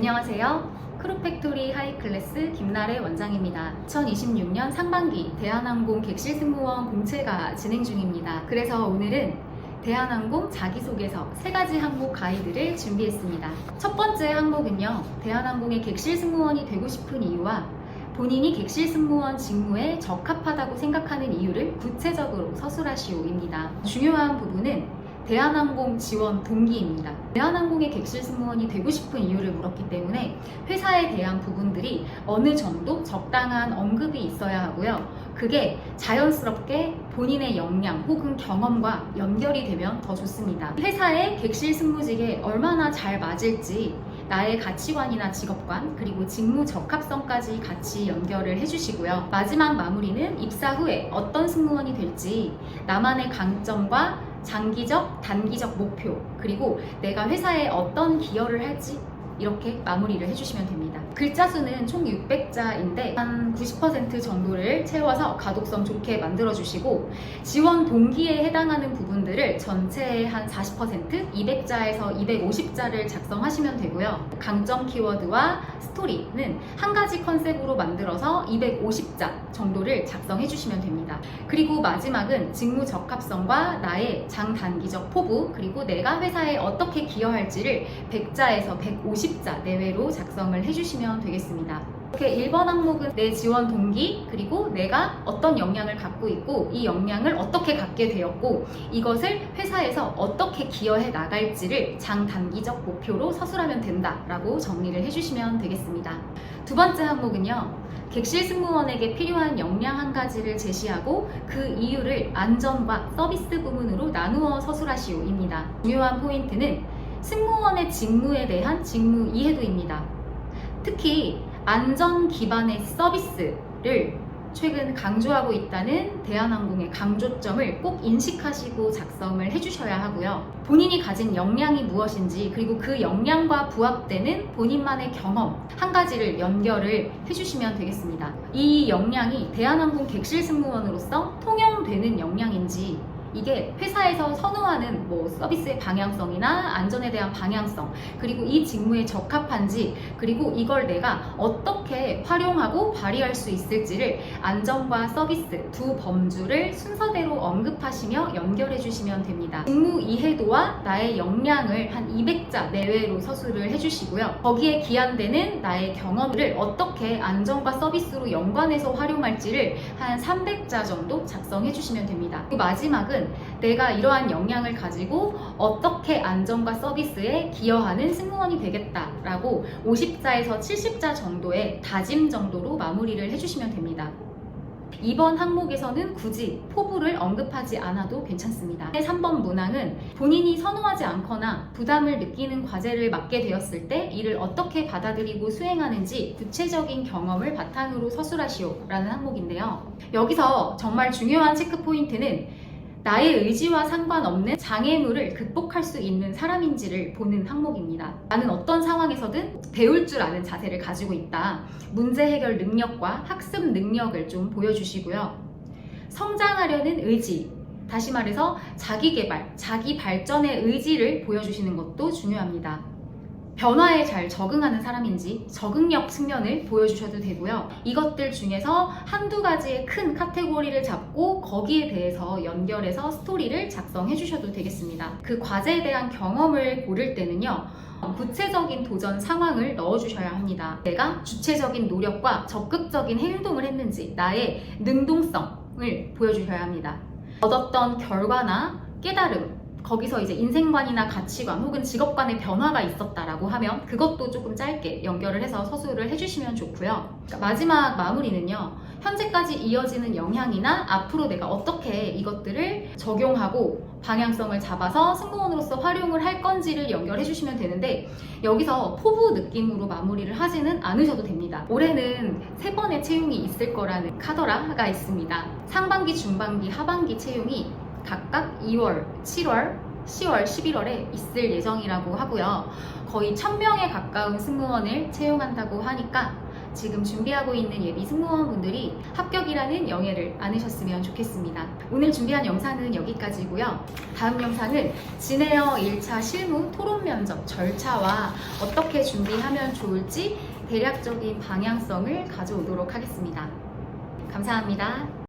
안녕하세요. 크루팩토리 하이클래스 김나래 원장입니다. 2026년 상반기 대한항공 객실 승무원 공채가 진행 중입니다. 그래서 오늘은 대한항공 자기소개서 3가지 항목 가이드를 준비했습니다. 첫 번째 항목은요, 대한항공의 객실 승무원이 되고 싶은 이유와 본인이 객실 승무원 직무에 적합하다고 생각하는 이유를 구체적으로 서술하시오입니다. 중요한 부분은 대한항공 지원 동기입니다. 대한항공의 객실 승무원이 되고 싶은 이유를 물었기 때문에 회사에 대한 부분들이 어느 정도 적당한 언급이 있어야 하고요. 그게 자연스럽게 본인의 역량 혹은 경험과 연결이 되면 더 좋습니다. 회사의 객실 승무직에 얼마나 잘 맞을지 나의 가치관이나 직업관 그리고 직무 적합성까지 같이 연결을 해주시고요. 마지막 마무리는 입사 후에 어떤 승무원이 될지 나만의 강점과 장기적, 단기적 목표 그리고 내가 회사에 어떤 기여를 할지 이렇게 마무리를 해주시면 됩니다. 글자 수는 총 600자인데 한 90% 정도를 채워서 가독성 좋게 만들어주시고 지원 동기에 해당하는 부분들을 전체의 한 40% 200자에서 250자를 작성하시면 되고요. 강점 키워드와 스토리는 한 가지 컨셉으로 만들어서 250자 정도를 작성해 주시면 됩니다. 그리고 마지막은 직무 적합성과 나의 장단기적 포부 그리고 내가 회사에 어떻게 기여할지를 100자에서 150자 내외로 작성을 해주시면 되겠습니다. 이렇게 1번 항목은 내 지원 동기 그리고 내가 어떤 역량을 갖고 있고 이 역량을 어떻게 갖게 되었고 이것을 회사에서 어떻게 기여해 나갈지를 장단기적 목표로 서술하면 된다라고 정리를 해주시면 되겠습니다. 두 번째 항목은요, 객실 승무원에게 필요한 역량 한 가지를 제시하고 그 이유를 안전과 서비스 부문으로 나누어 서술하시오입니다. 중요한 포인트는 승무원의 직무에 대한 직무 이해도입니다. 특히 안전 기반의 서비스를 최근 강조하고 있다는 대한항공의 강조점을 꼭 인식하시고 작성을 해주셔야 하고요. 본인이 가진 역량이 무엇인지 그리고 그 역량과 부합되는 본인만의 경험 한 가지를 연결을 해주시면 되겠습니다. 이 역량이 대한항공 객실 승무원으로서 통용되는 역량인지 이게 회사에서 선호하는 서비스의 방향성이나 안전에 대한 방향성 그리고 이 직무에 적합한지 그리고 이걸 내가 어떻게 활용하고 발휘할 수 있을지를 안전과 서비스 두 범주를 순서대로 언급하시며 연결해 주시면 됩니다. 직무 이해도와 나의 역량을 한 200자 내외로 서술을 해주시고요. 거기에 기한되는 나의 경험을 어떻게 안전과 서비스로 연관해서 활용할지를 한 300자 정도 작성해 주시면 됩니다. 그리고 마지막은 내가 이러한 역량을 가지고 어떻게 안전과 서비스에 기여하는 승무원이 되겠다라고 50자에서 70자 정도의 다짐 정도로 마무리를 해주시면 됩니다. 이번 항목에서는 굳이 포부를 언급하지 않아도 괜찮습니다. 3번 문항은 본인이 선호하지 않거나 부담을 느끼는 과제를 맡게 되었을 때 이를 어떻게 받아들이고 수행하는지 구체적인 경험을 바탕으로 서술하시오 라는 항목인데요. 여기서 정말 중요한 체크 포인트는 나의 의지와 상관없는 장애물을 극복할 수 있는 사람인지를 보는 항목입니다. 나는 어떤 상황에서든 배울 줄 아는 자세를 가지고 있다. 문제 해결 능력과 학습 능력을 좀 보여주시고요. 성장하려는 의지, 다시 말해서 자기 개발, 자기 발전의 의지를 보여주시는 것도 중요합니다. 변화에 잘 적응하는 사람인지 적응력 측면을 보여주셔도 되고요. 이것들 중에서 한두 가지의 큰 카테고리를 잡고 거기에 대해서 연결해서 스토리를 작성해 주셔도 되겠습니다. 그 과제에 대한 경험을 고를 때는요, 구체적인 도전 상황을 넣어주셔야 합니다. 내가 주체적인 노력과 적극적인 행동을 했는지 나의 능동성을 보여주셔야 합니다. 얻었던 결과나 깨달음 거기서 이제 인생관이나 가치관 혹은 직업관의 변화가 있었다라고 하면 그것도 조금 짧게 연결을 해서 서술을 해주시면 좋고요. 마지막 마무리는요, 현재까지 이어지는 영향이나 앞으로 내가 어떻게 이것들을 적용하고 방향성을 잡아서 승무원으로서 활용을 할 건지를 연결해 주시면 되는데 여기서 포부 느낌으로 마무리를 하지는 않으셔도 됩니다. 올해는 3번의 채용이 있을 거라는 카더라가 있습니다. 상반기, 중반기, 하반기 채용이 각각 2월, 7월, 10월, 11월에 있을 예정이라고 하고요. 거의 1000명에 가까운 승무원을 채용한다고 하니까 지금 준비하고 있는 예비 승무원분들이 합격이라는 영예를 안으셨으면 좋겠습니다. 오늘 준비한 영상은 여기까지고요. 다음 영상은 진에어 1차 실무 토론 면접 절차와 어떻게 준비하면 좋을지 대략적인 방향성을 가져오도록 하겠습니다. 감사합니다.